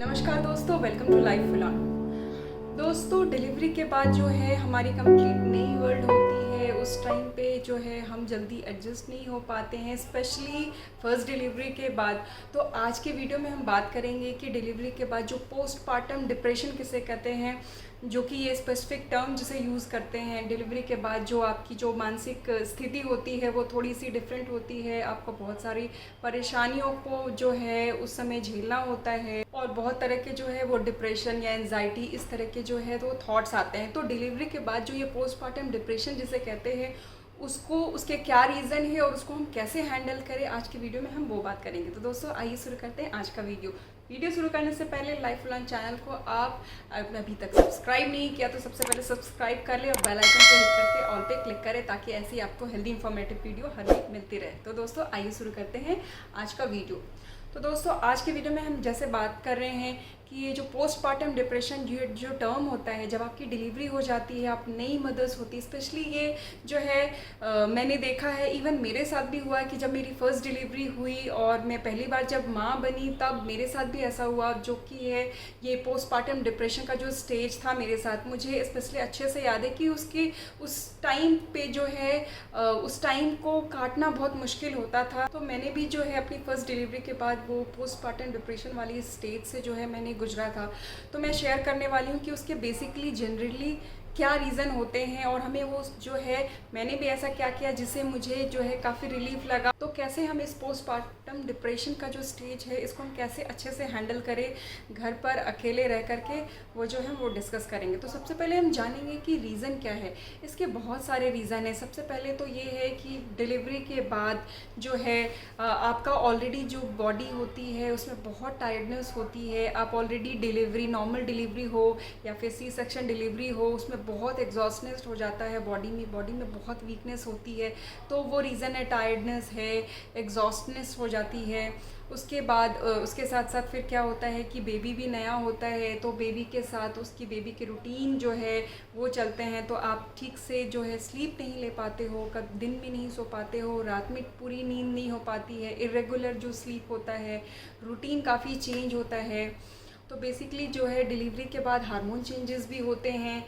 नमस्कार दोस्तों, welcome to life full on. दोस्तों, डिलीवरी के बाद जो है हमारी कंप्लीट नई वर्ल्ड होती है। उस टाइम पे जो है हम जल्दी एडजस्ट नहीं हो पाते हैं, स्पेशली फर्स्ट डिलीवरी के बाद। तो आज के वीडियो में हम बात करेंगे कि डिलीवरी के बाद जो पोस्टपार्टम डिप्रेशन किसे कहते हैं, जो कि ये स्पेसिफिक टर्म जिसे यूज़ करते हैं। डिलीवरी के बाद जो आपकी जो मानसिक स्थिति होती है वो थोड़ी सी डिफरेंट होती है। आपको बहुत सारी परेशानियों को जो है उस समय झेलना होता है और बहुत तरह के जो है वो डिप्रेशन या एंजाइटी इस तरह के जो है तो थॉट्स आते हैं। तो डिलीवरी के बाद जो ये पोस्टपार्टम डिप्रेशन जिसे कहते हैं, उसको उसके क्या रीज़न है और उसको हम कैसे हैंडल करें, आज की वीडियो में हम वो बात करेंगे। तो दोस्तों आइए शुरू करते हैं आज का वीडियो शुरू करने से पहले लाइफ फुल ऑन चैनल को आप अभी तक सब्सक्राइब नहीं किया तो सबसे पहले सब्सक्राइब कर ले और बेल आइकन को हिट करके ऑल पे क्लिक करें, ताकि ऐसी आपको हेल्दी इंफॉर्मेटिव वीडियो हर वीक मिलती रहे। तो दोस्तों आइए शुरू करते हैं आज का वीडियो। तो दोस्तों आज के वीडियो में हम जैसे बात कर रहे हैं कि ये जो पोस्टपार्टम डिप्रेशन जो टर्म होता है, जब आपकी डिलीवरी हो जाती है, आप नई मदर्स होती है, स्पेशली ये जो है मैंने देखा है, इवन मेरे साथ भी हुआ है कि जब मेरी फर्स्ट डिलीवरी हुई और मैं पहली बार जब माँ बनी तब मेरे साथ भी ऐसा हुआ, जो कि है ये पोस्टपार्टम डिप्रेशन का जो स्टेज था मेरे साथ। मुझे स्पेशली अच्छे से याद है कि उस टाइम पे जो है उस टाइम को काटना बहुत मुश्किल होता था। तो मैंने भी जो है अपनी फर्स्ट डिलीवरी के बाद वो पोस्टपार्टम डिप्रेशन वाली स्टेज से जो है मैंने गुजरा था। तो मैं शेयर करने वाली हूँ कि उसके बेसिकली जनरली क्या रीज़न होते हैं और हमें वो जो है मैंने भी ऐसा क्या किया जिससे मुझे जो है काफ़ी रिलीफ लगा। तो कैसे हम इस पोस्टपार्टम डिप्रेशन का जो स्टेज है इसको हम कैसे अच्छे से हैंडल करें घर पर अकेले रह करके, वो जो है वो डिस्कस करेंगे। तो सबसे पहले हम जानेंगे कि रीज़न क्या है। इसके बहुत सारे रीज़न हैं। सबसे पहले तो ये है कि डिलीवरी के बाद जो है आपका ऑलरेडी जो बॉडी होती है उसमें बहुत टायर्डनेस होती है। आप ऑलरेडी डिलीवरी, नॉर्मल डिलीवरी हो या फिर सी सेक्शन डिलीवरी हो, उसमें बहुत एग्जॉस्टनेस हो जाता है, बॉडी में बहुत वीकनेस होती है। तो वो रीज़न है, टायर्डनेस है, एग्जॉस्टनेस हो जाती है। उसके बाद उसके साथ साथ फिर क्या होता है कि बेबी भी नया होता है, तो बेबी के साथ उसकी बेबी के रूटीन जो है वो चलते हैं, तो आप ठीक से जो है स्लीप नहीं ले पाते हो, कब दिन में नहीं सो पाते हो, रात में पूरी नींद नहीं हो पाती है, इरेगुलर जो स्लीप होता है, रूटीन काफ़ी चेंज होता है। तो बेसिकली जो है डिलीवरी के बाद हार्मोन चेंजेस भी होते हैं।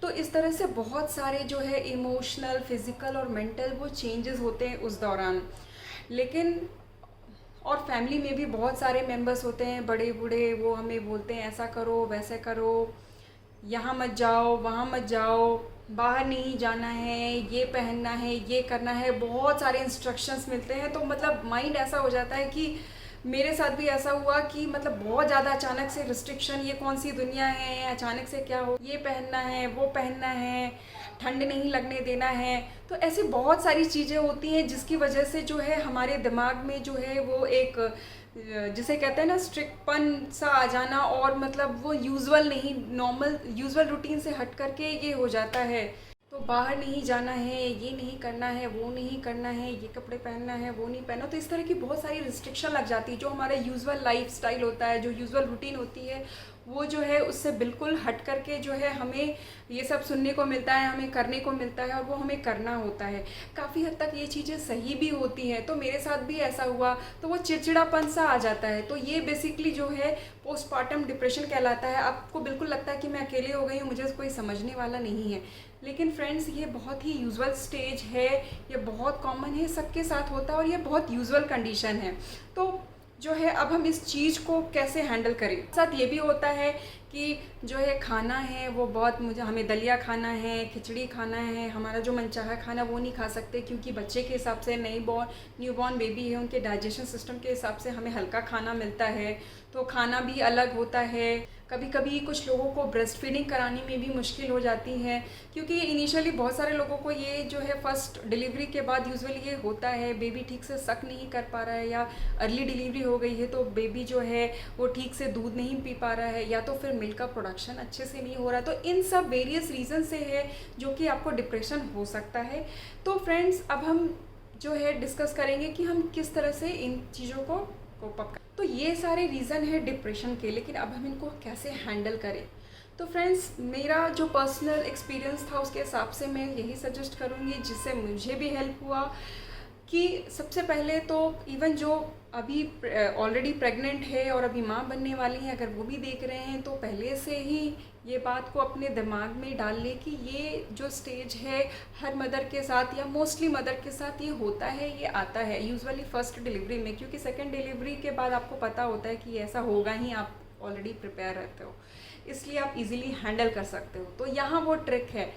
तो इस तरह से बहुत सारे जो है इमोशनल, फिज़िकल और मेंटल वो चेंजेस होते हैं उस दौरान। लेकिन और फैमिली में भी बहुत सारे मेंबर्स होते हैं, बड़े बूढ़े, वो हमें बोलते हैं ऐसा करो, वैसे करो, यहाँ मत जाओ, वहाँ मत जाओ, बाहर नहीं जाना है, ये पहनना है, ये करना है, बहुत सारे इंस्ट्रक्शंस मिलते हैं। तो मतलब माइंड ऐसा हो जाता है कि मेरे साथ भी ऐसा हुआ कि मतलब बहुत ज़्यादा अचानक से रिस्ट्रिक्शन, ये कौन सी दुनिया है, अचानक से क्या हो, ये पहनना है, वो पहनना है, ठंड नहीं लगने देना है। तो ऐसी बहुत सारी चीज़ें होती हैं जिसकी वजह से जो है हमारे दिमाग में जो है वो एक जिसे कहते हैं ना स्ट्रिक्टपन सा आ जाना, और मतलब वो यूजुअल नहीं, नॉर्मल यूजुअल रूटीन से हट करके ये हो जाता है। तो बाहर नहीं जाना है, ये नहीं करना है, वो नहीं करना है, ये कपड़े पहनना है, वो नहीं पहनना। तो इस तरह की बहुत सारी रिस्ट्रिक्शन लग जाती है। जो हमारा यूजुअल लाइफ स्टाइल होता है, जो यूजुअल रूटीन होती है, वो जो है उससे बिल्कुल हट करके जो है हमें ये सब सुनने को मिलता है, हमें करने को मिलता है और वो हमें करना होता है। काफ़ी हद तक ये चीज़ें सही भी होती हैं। तो मेरे साथ भी ऐसा हुआ, तो वो चिड़चिड़ापन सा आ जाता है। तो ये बेसिकली जो है पोस्टपार्टम डिप्रेशन कहलाता है। आपको बिल्कुल लगता है कि मैं अकेले हो गई हूँ, मुझे कोई समझने वाला नहीं है। लेकिन फ्रेंड्स, ये बहुत ही यूजुअल स्टेज है, ये बहुत कॉमन है, सबके साथ होता है और ये बहुत यूजुअल कंडीशन है। तो जो है अब हम इस चीज़ को कैसे हैंडल करें। साथ ये भी होता है कि जो है खाना है वो बहुत, हमें दलिया खाना है, खिचड़ी खाना है, हमारा जो मनचाहा खाना वो नहीं खा सकते, क्योंकि बच्चे के हिसाब से न्यूबॉर्न बेबी है, उनके डाइजेशन सिस्टम के हिसाब से हमें हल्का खाना मिलता है। तो खाना भी अलग होता है। कभी कभी कुछ लोगों को ब्रेस्ट फीडिंग कराने में भी मुश्किल हो जाती है, क्योंकि इनिशियली बहुत सारे लोगों को ये जो है फर्स्ट डिलीवरी के बाद यूजुअली ये होता है, बेबी ठीक से सक नहीं कर पा रहा है, या अर्ली डिलीवरी हो गई है तो बेबी जो है वो ठीक से दूध नहीं पी पा रहा है, या तो फिर मिल्क का प्रोडक्शन अच्छे से नहीं हो रहा। तो इन सब वेरियस रीज़न से है जो कि आपको डिप्रेशन हो सकता है। तो फ्रेंड्स, अब हम जो है डिस्कस करेंगे कि हम किस तरह से इन चीज़ों को कोप अप करें। तो ये सारे रीज़न है डिप्रेशन के, लेकिन अब हम इनको कैसे हैंडल करें। तो फ्रेंड्स, मेरा जो पर्सनल एक्सपीरियंस था उसके हिसाब से मैं यही सजेस्ट करूँगी जिससे मुझे भी हेल्प हुआ। कि सबसे पहले तो इवन जो अभी ऑलरेडी प्रेग्नेंट है और अभी माँ बनने वाली हैं, अगर वो भी देख रहे हैं तो पहले से ही ये बात को अपने दिमाग में डाल ले कि ये जो स्टेज है हर मदर के साथ या मोस्टली मदर के साथ ये होता है, ये आता है यूजुअली फर्स्ट डिलीवरी में, क्योंकि सेकेंड डिलीवरी के बाद आपको पता होता है कि ऐसा होगा ही, आप ऑलरेडी प्रिपेयर रहते हो, इसलिए आप इजीली हैंडल कर सकते हो। तो यहाँ वो ट्रिक है।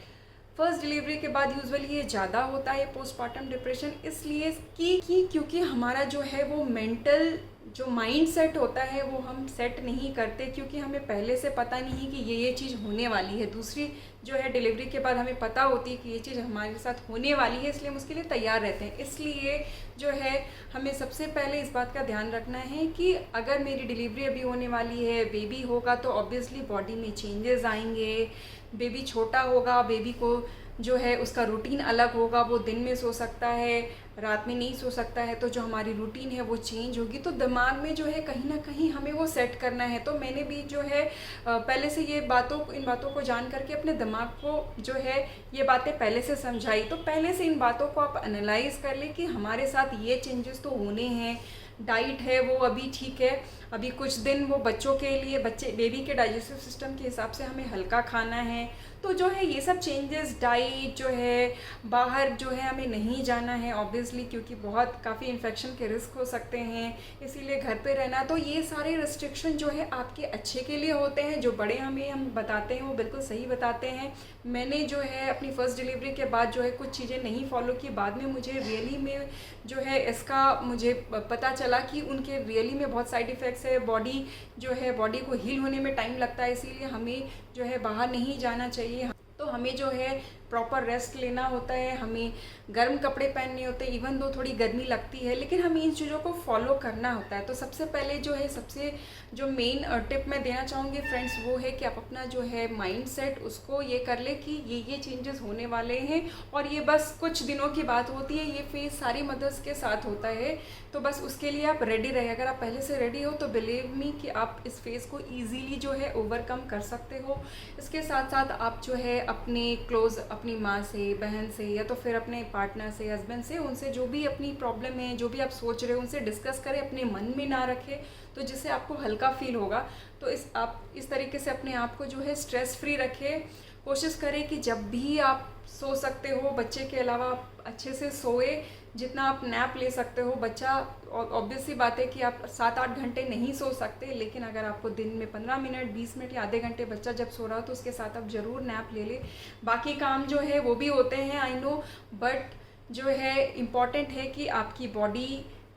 फर्स्ट डिलीवरी के बाद यूजुअली ये ज़्यादा होता है पोस्टपार्टम डिप्रेशन, इसलिए कि क्योंकि हमारा जो है वो मेंटल जो माइंड सेट होता है वो हम सेट नहीं करते, क्योंकि हमें पहले से पता नहीं कि ये चीज़ होने वाली है। दूसरी जो है डिलीवरी के बाद हमें पता होती है कि ये चीज़ हमारे साथ होने वाली है, इसलिए हम उसके लिए तैयार रहते हैं। इसलिए जो है हमें सबसे पहले इस बात का ध्यान रखना है कि अगर मेरी डिलीवरी अभी होने वाली है, बेबी होगा, तो ऑब्वियसली बॉडी में चेंजेस आएंगे। बेबी छोटा होगा, बेबी को जो है उसका रूटीन अलग होगा, वो दिन में सो सकता है, रात में नहीं सो सकता है, तो जो हमारी रूटीन है वो चेंज होगी। तो दिमाग में जो है कहीं ना कहीं हमें वो सेट करना है। तो मैंने भी जो है पहले से इन बातों को जान करके अपने दिमाग को जो है ये बातें पहले से समझाई। तो पहले से इन बातों को आप एनालाइज कर ले कि हमारे साथ ये चेंजेस तो होने हैं। डाइट है वो अभी ठीक है, अभी कुछ दिन वो बच्चों के लिए, बेबी के डाइजेस्टिव सिस्टम के हिसाब से हमें हल्का खाना है। तो जो है ये सब चेंजेस, डाइट जो है, बाहर जो है हमें नहीं जाना है ऑब्वियसली, क्योंकि काफ़ी इन्फेक्शन के रिस्क हो सकते हैं, इसीलिए घर पे रहना। तो ये सारे रिस्ट्रिक्शन जो है आपके अच्छे के लिए होते हैं। जो बड़े हम बताते हैं वो बिल्कुल सही बताते हैं। मैंने जो है अपनी फर्स्ट डिलीवरी के बाद जो है कुछ चीज़ें नहीं फॉलो की, बाद में मुझे रियली में जो है इसका मुझे पता चला कि उनके रियली में बहुत साइड इफ़ेक्ट्स है। बॉडी को हील होने में टाइम लगता है, इसीलिए हमें जो है बाहर नहीं जाना चाहिए। तो हमें जो है प्रॉपर रेस्ट लेना होता है, हमें गर्म कपड़े पहनने होते हैं, इवन दो थोड़ी गर्मी लगती है, लेकिन हमें इन चीज़ों को फॉलो करना होता है। तो सबसे पहले जो है सबसे जो मेन टिप मैं देना चाहूँगी फ्रेंड्स, वो है कि आप अपना जो है माइंड सेट उसको ये कर ले कि ये चेंजेस होने वाले हैं और ये बस कुछ दिनों की बात होती है। ये फेज़ सारी मदर्स के साथ होता है, तो बस उसके लिए आप रेडी रहे। अगर आप पहले से रेडी हो तो बिलीव मी कि आप इस फेज़ को ईजीली जो है ओवरकम कर सकते हो। इसके साथ साथ आप जो है अपने क्लोज़, अपनी माँ से, बहन से, या तो फिर अपने पार्टनर से, हस्बैंड से, उनसे जो भी अपनी प्रॉब्लम है, जो भी आप सोच रहे हो, उनसे डिस्कस करें, अपने मन में ना रखें, तो जिससे आपको हल्का फील होगा। तो आप इस तरीके से अपने आप को जो है स्ट्रेस फ्री रखें। कोशिश करें कि जब भी आप सो सकते हो, बच्चे के अलावा आप अच्छे से सोए, जितना आप नैप ले सकते हो। बच्चा, ऑब्वियस सी बात है कि आप 7-8 घंटे नहीं सो सकते, लेकिन अगर आपको दिन में 15 मिनट, 20 मिनट या आधे घंटे बच्चा जब सो रहा हो तो उसके साथ आप ज़रूर नैप ले लें। बाकी काम जो है वो भी होते हैं, आई नो, बट जो है इम्पॉर्टेंट है कि आपकी बॉडी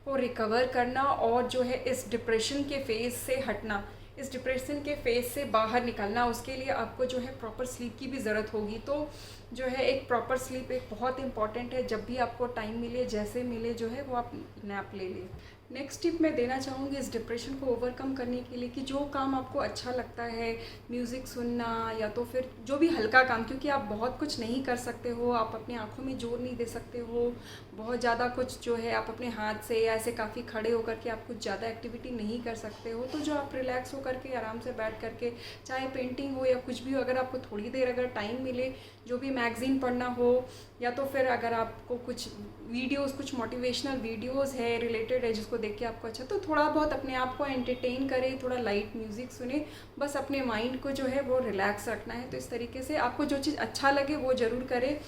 को रिकवर करना और जो है इस डिप्रेशन के फेज़ से हटना, इस डिप्रेशन के फेज़ से बाहर निकलना। उसके लिए आपको जो है प्रॉपर स्लीप की भी ज़रूरत होगी। तो जो है एक प्रॉपर स्लीप एक बहुत इंपॉर्टेंट है। जब भी आपको टाइम मिले, जैसे मिले, जो है वो आप नैप ले लें। नेक्स्ट टिप मैं देना चाहूँगी इस डिप्रेशन को ओवरकम करने के लिए कि जो काम आपको अच्छा लगता है, म्यूज़िक सुनना या तो फिर जो भी हल्का काम, क्योंकि आप बहुत कुछ नहीं कर सकते हो, आप अपनी आँखों में जोर नहीं दे सकते हो, बहुत ज़्यादा कुछ जो है आप अपने हाथ से या ऐसे काफ़ी खड़े होकर के आप कुछ ज़्यादा एक्टिविटी नहीं कर सकते हो। तो जो आप रिलैक्स होकर के आराम से बैठ करके, चाहे पेंटिंग हो या कुछ भी हो, अगर आपको थोड़ी देर अगर टाइम मिले, जो भी मैगज़ीन पढ़ना हो, या तो फिर अगर आपको कुछ वीडियोस, कुछ मोटिवेशनल वीडियोस है, रिलेटेड है, जिसको देख के आपको अच्छा, तो थोड़ा बहुत अपने आप को एंटरटेन करें, थोड़ा लाइट म्यूज़िक सुने, बस अपने माइंड को जो है वो रिलैक्स रखना है। तो इस तरीके से आपको जो चीज़ अच्छा लगे वो ज़रूर करें,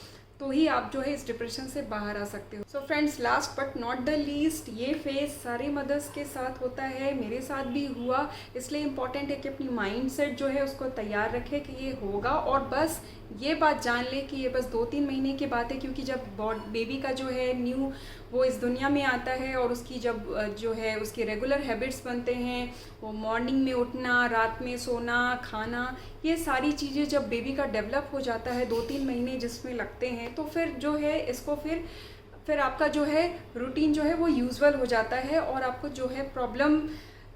तो ही आप जो है इस डिप्रेशन से बाहर आ सकते हो। So friends, last but not the least, ये फेज़ सारी मदर्स के साथ होता है, मेरे साथ भी हुआ, इसलिए इम्पॉर्टेंट है कि अपनी माइंड सेट जो है उसको तैयार रखें कि ये होगा। और बस ये बात जान ले कि ये बस 2-3 महीने की बात है, क्योंकि जब बेबी का जो है न्यू वो इस दुनिया में आता है और उसकी जब जो है उसके रेगुलर हैबिट्स बनते हैं, वो मॉर्निंग में उठना, रात में सोना, खाना, ये सारी चीज़ें जब बेबी का डेवलप हो जाता है, 2-3 महीने जिसमें लगते हैं, तो फिर जो है इसको फिर आपका जो है रूटीन जो है वो यूजुअल हो जाता है और आपको जो है प्रॉब्लम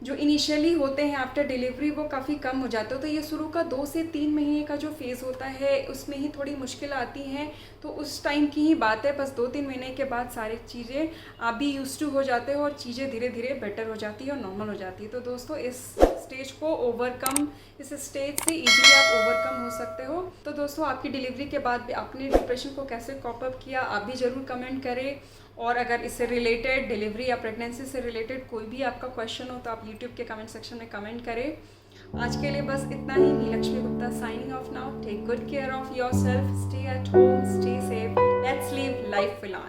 जो इनिशियली होते हैं आफ्टर डिलीवरी वो काफ़ी कम हो जाता है। तो ये शुरू का 2 से 3 महीने का जो फेज़ होता है उसमें ही थोड़ी मुश्किल आती हैं, तो उस टाइम की ही बात है। बस 2-3 महीने के बाद सारी चीज़ें आप भी यूज्ड टू हो जाते हो और चीज़ें धीरे धीरे बेटर हो जाती है और नॉर्मल हो जाती है। तो दोस्तों, इस स्टेज को ओवरकम, इस स्टेज से इजीली आप ओवरकम हो सकते हो। तो दोस्तों, आपकी डिलीवरी के बाद भी आपने डिप्रेशन को कैसे कॉप अप किया, आप भी ज़रूर कमेंट करें। और अगर इससे रिलेटेड, डिलीवरी या प्रेगनेंसी से रिलेटेड कोई भी आपका क्वेश्चन हो तो आप यूट्यूब के कमेंट सेक्शन में कमेंट करें। आज के लिए बस इतना ही। Me Lakshmi Gupta signing off now. Take good care of your self, stay at home, stay safe, let's live life full on.